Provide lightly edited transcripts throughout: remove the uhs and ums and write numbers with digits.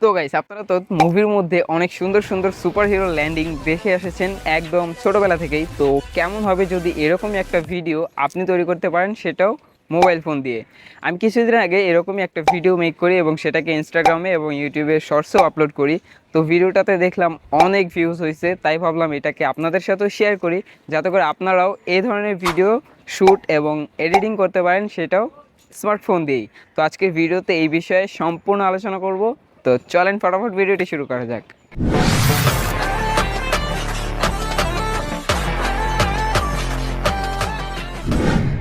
তো গাইস, আপনারা তো মুভির মধ্যে অনেক সুন্দর সুন্দর সুপার হিরো ল্যান্ডিং দেখে এসেছেন একদম ছোটবেলা থেকেই। তো কেমন হবে যদি এরকমই একটা ভিডিও আপনি তৈরি করতে পারেন, সেটাও মোবাইল ফোন দিয়ে। আমি কিছুদিন আগে এরকমই একটা ভিডিও মেক করি এবং সেটাকে ইনস্টাগ্রামে এবং ইউটিউবে শর্টসেও আপলোড করি। তো ভিডিওটাতে দেখলাম অনেক ভিউজ হয়েছে, তাই ভাবলাম এটাকে আপনাদের সাথেও শেয়ার করি, যাতে করে আপনারাও এই ধরনের ভিডিও শ্যুট এবং এডিটিং করতে পারেন, সেটাও স্মার্টফোন দিয়েই। তো আজকের ভিডিওতে এই বিষয়ে সম্পূর্ণ আলোচনা করব। তো চলেন ফটাফট ভিডিওটি শুরু করা যাক।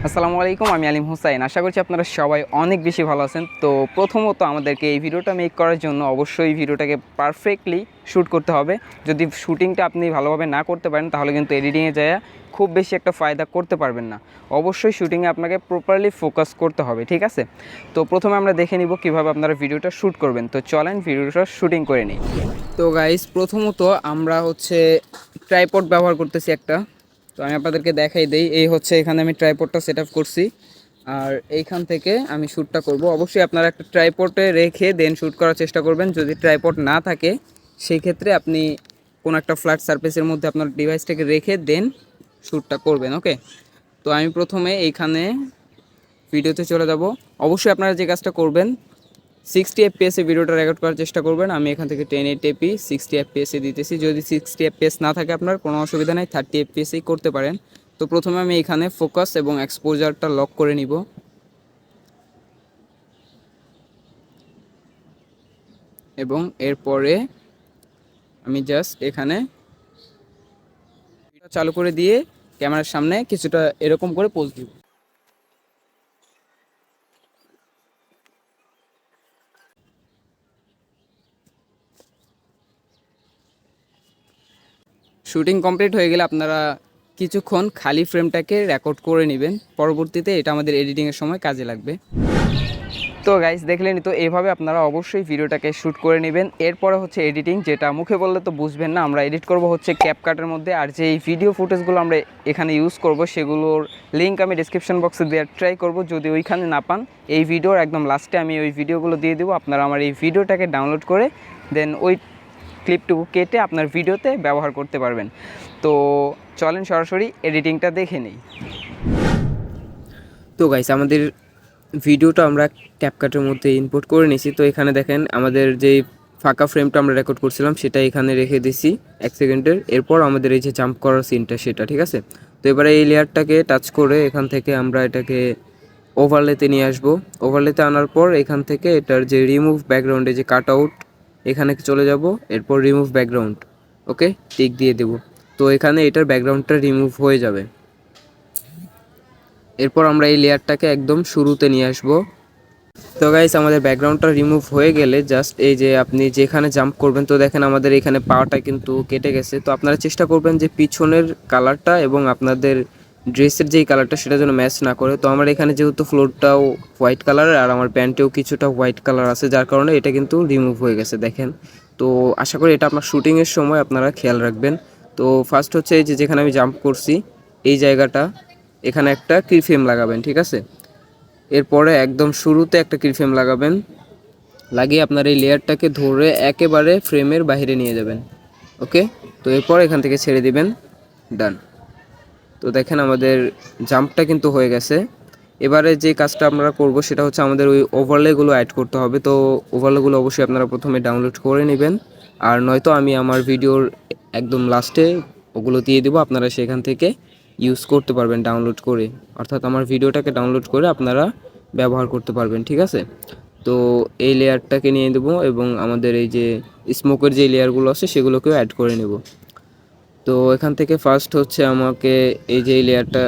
আসসালামু আলাইকুম, আমি আলিম হুসাইন। আশা করছি আপনারা সবাই অনেক বেশি ভালো আছেন। তো প্রথমত আমাদেরকে এই ভিডিওটা মেক করার জন্য অবশ্যই ভিডিওটাকে পারফেক্টলি শ্যুট করতে হবে। যদি শ্যুটিংটা আপনি ভালোভাবে না করতে পারেন, তাহলে কিন্তু এডিটিংয়ে যায় খুব বেশি একটা ফায়দা করতে পারবেন না। অবশ্যই শ্যুটিংয়ে আপনাকে প্রপারলি ফোকাস করতে হবে, ঠিক আছে? তো প্রথমে আমরা দেখে নিব কীভাবে আপনারা ভিডিওটা শ্যুট করবেন। তো চলেন ভিডিওটা শ্যুটিং করে নিই। তো গাইস, প্রথমত আমরা ট্রাইপড ব্যবহার করতেছি একটা। তো আমি আপনাদেরকে দেখাই দেই। এই এখানে আমি ট্রাইপডটা সেট আপ করছি, আর এইখান থেকে আমি শ্যুটটা করব। অবশ্যই আপনারা একটা ট্রাইপডে রেখে দেন শ্যুট করার চেষ্টা করবেন। যদি ট্রাইপড না থাকে, সেই ক্ষেত্রে আপনি কোনো একটা ফ্ল্যাট সারফেসের মধ্যে আপনার ডিভাইসটাকে রেখে দেন শ্যুটটা করবেন। ওকে, তো আমি প্রথমে এইখানে ভিডিওতে চলে যাব। অবশ্যই আপনারা যে কাজটা করবেন, 60 এফপিএসে ভিডিওটা রেকর্ড করার চেষ্টা করবেন। আমি এখান থেকে 1080p 60 এফপিএসে দিতেছি। যদি 60 এফপিএস না থাকে আপনার কোনো অসুবিধা নেই, 30 এফপিএসেই করতে পারেন। তো প্রথমে আমি এখানে ফোকাস এবং এক্সপোজারটা লক করে নিব। এবং এরপরে আমি জাস্ট এখানে চালু করে দিয়ে ক্যামেরার সামনে কিছুটা এরকম করে পোজ দিব। শুটিং কমপ্লিট হয়ে গেলে আপনারা কিছুক্ষণ খালি ফ্রেমটাকে রেকর্ড করে নেবেন। পরবর্তীতে এটা আমাদের এডিটিংয়ের সময় কাজে লাগবে। তো গাইস, দেখলেনই তো, এইভাবে আপনারা অবশ্যই ভিডিওটাকে শ্যুট করে নেবেন। এরপরে এডিটিং, যেটা মুখে বললে তো বুঝবেন না। আমরা এডিট করব ক্যাপকাটের মধ্যে। আর যে এই ভিডিও ফুটেজগুলো আমরা এখানে ইউজ করব, সেগুলোর লিঙ্ক আমি ডিসক্রিপশন বক্সে দেওয়ার ট্রাই করব। যদি ওইখানে না পান, এই ভিডিওর একদম লাস্টে আমি ওই ভিডিওগুলো দিয়ে দেবো। আপনারা আমার এই ভিডিওটাকে ডাউনলোড করে দেন ওই ক্লিপটুকু কেটে আপনার ভিডিওতে ব্যবহার করতে পারবেন। তো চলেন সরাসরি এডিটিংটা দেখে নিই। তো গাইস, আমাদের ভিডিওটা আমরা ক্যাপকাটের মধ্যে ইনপুট করে নিয়েছি। তো এখানে দেখেন আমাদের যেই ফাঁকা ফ্রেমটা আমরা রেকর্ড করছিলাম, সেটা এখানে রেখে দিছি 1 সেকেন্ডের। এরপর আমাদের এই যে জাম্প করার সিনটা, সেটা ঠিক আছে। তো এবারে এই লেয়ারটাকে টাচ করে এখান থেকে আমরা এটাকে ওভারলেতে নিয়ে আসবো। ওভারলেতে আনার পর এখান থেকে এটার যে রিমুভ ব্যাকগ্রাউন্ডে যে কাট আউট, এখানে চলে যাব। এরপর রিমুভ ব্যাকগ্রাউন্ড, ওকে, টিক দিয়ে দেব। তো এখানে এটার ব্যাকগ্রাউন্ডটা রিমুভ হয়ে যাবে। এরপর আমরা এই লেয়ারটাকে একদম শুরুতে নিয়ে আসবো। তো গাইস, আমাদের ব্যাকগ্রাউন্ডটা রিমুভ হয়ে গেলে জাস্ট এই যে আপনি যেখানে জাম্প করবেন, তো দেখেন আমাদের এখানে পাওয়াটা কিন্তু কেটে গেছে। তো আপনারা চেষ্টা করবেন যে পিছনের কালারটা এবং আপনাদের ড্রেসের যেই কালারটা, সেটা যেন ম্যাচ না করে। তো আমার এখানে যেহেতু ফ্লোরটাও হোয়াইট কালারের আর আমার প্যান্টেও কিছুটা হোয়াইট কালার আছে, যার কারণে এটা কিন্তু রিমুভ হয়ে গেছে, দেখেন। তো আশা করি এটা আপনার শ্যুটিংয়ের সময় আপনারা খেয়াল রাখবেন। তো ফার্স্ট এই যে যেখানে আমি জাম্প করছি, এই জায়গাটা, এখানে একটা কিফ্রেম লাগাবেন, ঠিক আছে। এরপরে একদম শুরুতে একটা কিফ্রেম লাগাবেন, লাগিয়ে আপনার এই লেয়ারটাকে ধরে একেবারে ফ্রেমের বাইরে নিয়ে যাবেন। ওকে, তো এরপর এখান থেকে ছেড়ে দিবেন, ডান। তো দেখেন আমাদের জাম্পটা কিন্তু হয়ে গেছে। এবারে যে কাজটা আমরা করব, সেটা আমাদের ওই ওভারলেগুলো অ্যাড করতে হবে। তো ওভারলেগুলো অবশ্যই আপনারা প্রথমে ডাউনলোড করে নেবেন, আর নয়তো আমি আমার ভিডিওর একদম লাস্টে ওগুলো দিয়ে দেবো। আপনারা সেখান থেকে ইউজ করতে পারবেন ডাউনলোড করে, অর্থাৎ আমার ভিডিওটাকে ডাউনলোড করে আপনারা ব্যবহার করতে পারবেন, ঠিক আছে। তো এই লেয়ারটাকে নিয়ে দেবো এবং আমাদের এই যে স্মোকের যে লেয়ারগুলো আছে, সেগুলোকেও অ্যাড করে নেব। তো এখান থেকে ফার্স্ট আমাকে এই যে এই লেয়ারটা,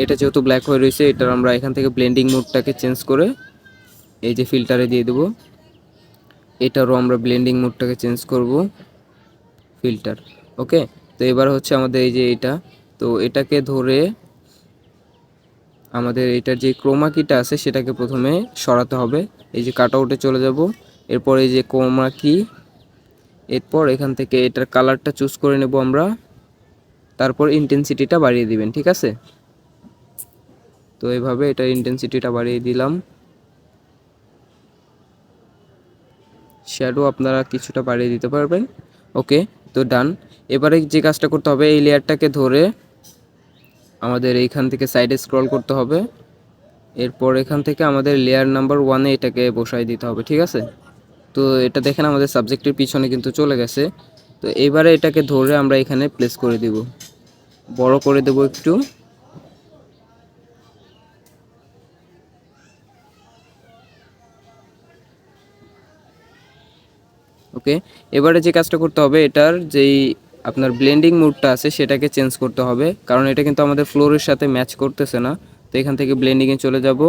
এটা যেহেতু ব্ল্যাক হয়ে রয়েছে, এটার আমরা এখান থেকে ব্লেন্ডিং মোডটাকে চেঞ্জ করে এই যে ফিল্টারে দিয়ে দেবো। এটারও আমরা ব্লেন্ডিং মোডটাকে চেঞ্জ করব, ফিল্টার, ওকে। তো এবার আমাদের এই যে এটা, তো এটাকে ধরে আমাদের এটার যে ক্রোমা কিটা আছে, সেটাকে প্রথমে সরাতে হবে। এই যে কাট আউটে চলে যাব, এরপর এই যে ক্রোমা কি, এরপর এখান থেকে এটার কালারটা চুজ করে নেব আমরা, তারপর ইন্টেন্সিটিটা বাড়িয়ে দিবেন, ঠিক আছে। তো এইভাবে এটার ইন্টেন্সিটিটা বাড়িয়ে দিলাম। শ্যাডো আপনারা কিছুটা বাড়িয়ে দিতে পারবেন। ওকে, তো ডান। এবারে যে কাজটা করতে হবে, এই লেয়ারটাকে ধরে আমাদের এইখান থেকে সাইডে স্ক্রল করতে হবে। এরপর এখান থেকে আমাদের লেয়ার নাম্বার 1-এ এটাকে বসাই দিতে হবে, ঠিক আছে? তো এটা দেখেন আমাদের সাবজেক্টের পিছনে কিন্তু চলে গেছে। তো এবারে এটাকে ধরে আমরা এখানে প্লেস করে দিব, বড় করে দেব একটু। ওকে, এবারে যে কাজটা করতে হবে, এটার যেই আপনার ব্লেন্ডিং মোডটা আছে সেটাকে চেঞ্জ করতে হবে, কারণ এটা কিন্তু আমাদের ফ্লোরের সাথে ম্যাচ করতেছে না। তো এখান থেকে ব্লেন্ডিংয়ে চলে যাব।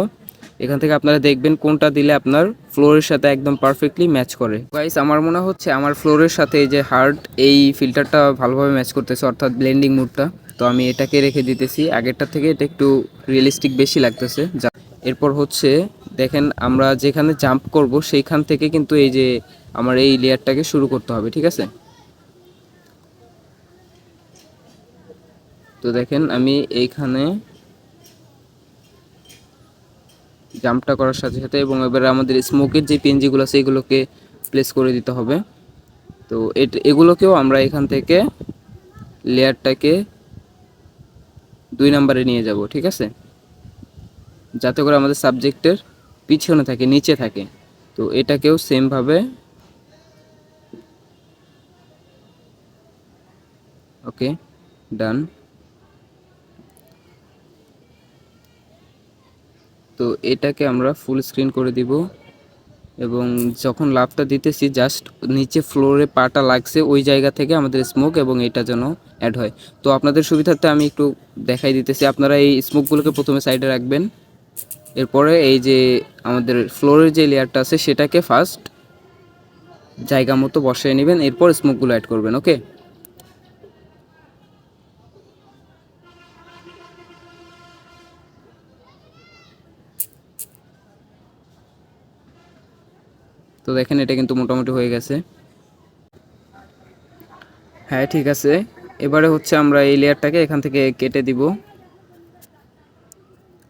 এখান থেকে আপনারা দেখবেন কোনটা দিলে আপনার ফ্লোরের সাথে একদম পারফেক্টলি ম্যাচ করে। গাইস, আমার মনে হচ্ছে আমার ফ্লোরের সাথে এই যে হার্ড এই ফিল্টারটা ভালোভাবে ম্যাচ করতেছে, অর্থাৎ ব্লেন্ডিং মোডটা। তো আমি এটাকে রেখে দিতেছি, আগেরটার থেকে এটা একটু রিয়েলিস্টিক বেশি লাগতেছে। এরপর হচ্ছে দেখেন আমরা যেখানে জাম্প করব সেইখান থেকে কিন্তু এই যে আমার এই লেয়ারটাকে শুরু করতে হবে, ঠিক আছে? তো দেখেন আমি এইখানে জাম্পটা করার সাথে সাথে, এবং এবারে আমাদের স্মোকের যে পিএনজিগুলো আছে এগুলোকে প্লেস করে দিতে হবে। তো এগুলোকেও আমরা এখান থেকে লেয়ারটাকে 2 নম্বরে নিয়ে যাব, ঠিক আছে? যাতে করে আমাদের সাবজেক্টের পিছনে থাকে, নিচে থাকে। তো এটাকেও সেমভাবে, ওকে, ডান। তো এটাকে আমরা ফুল স্ক্রিন করে দিব, এবং যখন লাভটা দিতেছি জাস্ট নিচে ফ্লোরে পাটা লাগছে ওই জায়গা থেকে আমাদের স্মোক এবং এটা যেন অ্যাড হয়। তো আপনাদের সুবিধার্থে আমি একটু দেখাই দিতেছি। আপনারা এই স্মোকগুলোকে প্রথমে সাইডে রাখবেন, এরপরে এই যে আমাদের ফ্লোরের যে লেয়ারটা আছে সেটাকে ফার্স্ট জায়গা মতো বসিয়ে নেবেন, এরপর স্মোকগুলো অ্যাড করবেন। ওকে, তো দেখেন এটা কিন্তু মোটামুটি হয়ে গেছে। হ্যাঁ, ঠিক আছে। এবারে হচ্ছে আমরা এই লেয়ারটাকে এখান থেকে কেটে দিব,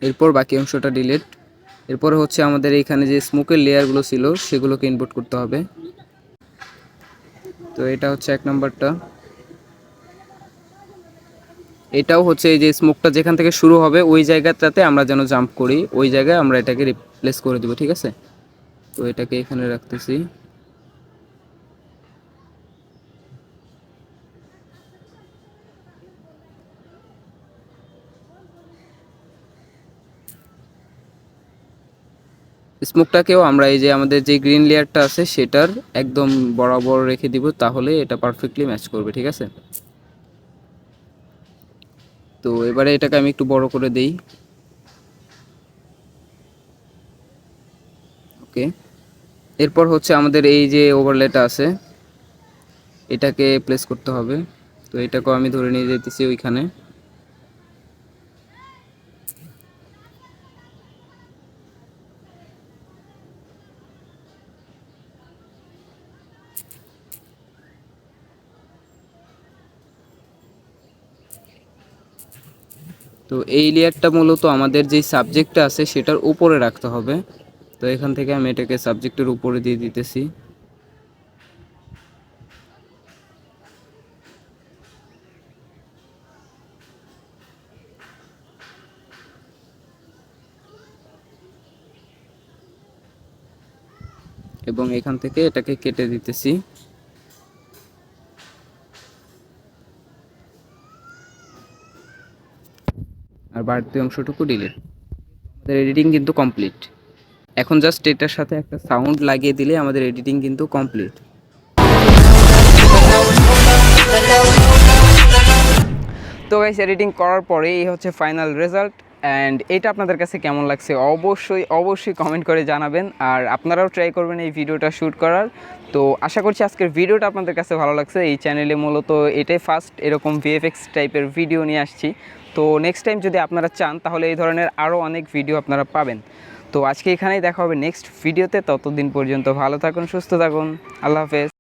এরপর বাকি অংশটা ডিলিট। এরপরে হচ্ছে আমাদের এইখানে যে স্মোকের লেয়ারগুলো ছিল সেগুলোকে ইনপুট করতে হবে। তো এটা হচ্ছে 1 নাম্বারটা। এটাও হচ্ছে এই যে স্মোকটা যেখান থেকে শুরু হবে ওই জায়গাটাতে আমরা যেন জাম্প করি, ওই জায়গায় আমরা এটাকে রিপ্লেস করে দেবো, ঠিক আছে? তো এটাকে এখানে রাখতেছি। স্মোকটাকেও আমরা এই যে আমাদের যে গ্রিন লেয়ারটা আছে সেটার একদম বরাবর রেখে দিব, তাহলে এটা পারফেক্টলি ম্যাচ করবে, ঠিক আছে? তো এবারে এটাকে আমি একটু বড় করে দেই। ওকে, এরপর হচ্ছে আমাদের এই যে ওভারলেটা আছে এটাকে প্লেস করতে হবে। তো এটাকেও আমি ধরে নিয়ে যেতেছি ওইখানে। তো এই লেয়ারটা মূলত আমাদের যেই সাবজেক্টটা আছে সেটার উপরে রাখতে হবে। তো এখান থেকে আমি এটাকে সাবজেক্টের উপরে দিয়ে দিতেছি। এবং এখান থেকে এটাকে কেটে দিতেছি। আর বাড়তি অংশটুকু ডিলিট। আমাদের এডিটিং কিন্তু কমপ্লিট। এখন জাস্ট এটার সাথে একটা সাউন্ড লাগিয়ে দিলে আমাদের এডিটিং কিন্তু কমপ্লিট। তো গাইস, এডিটিং করার পরে এই হচ্ছে ফাইনাল রেজাল্ট। অ্যান্ড এটা আপনাদের কাছে কেমন লাগছে অবশ্যই অবশ্যই কমেন্ট করে জানাবেন, আর আপনারাও ট্রাই করবেন এই ভিডিওটা শ্যুট করার। তো আশা করছি আজকের ভিডিওটা আপনাদের কাছে ভালো লাগছে। এই চ্যানেলে মূলত এটাই ফার্স্ট এরকম VFX টাইপের ভিডিও নিয়ে আসছি। তো নেক্সট টাইম যদি আপনারা চান তাহলে এই ধরনের আরও অনেক ভিডিও আপনারা পাবেন। তো আজকে এখানেই দেখা হবে নেক্সট ভিডিওতে। ততদিন পর্যন্ত ভালো থাকুন, সুস্থ থাকুন, আল্লাহ হাফেজ।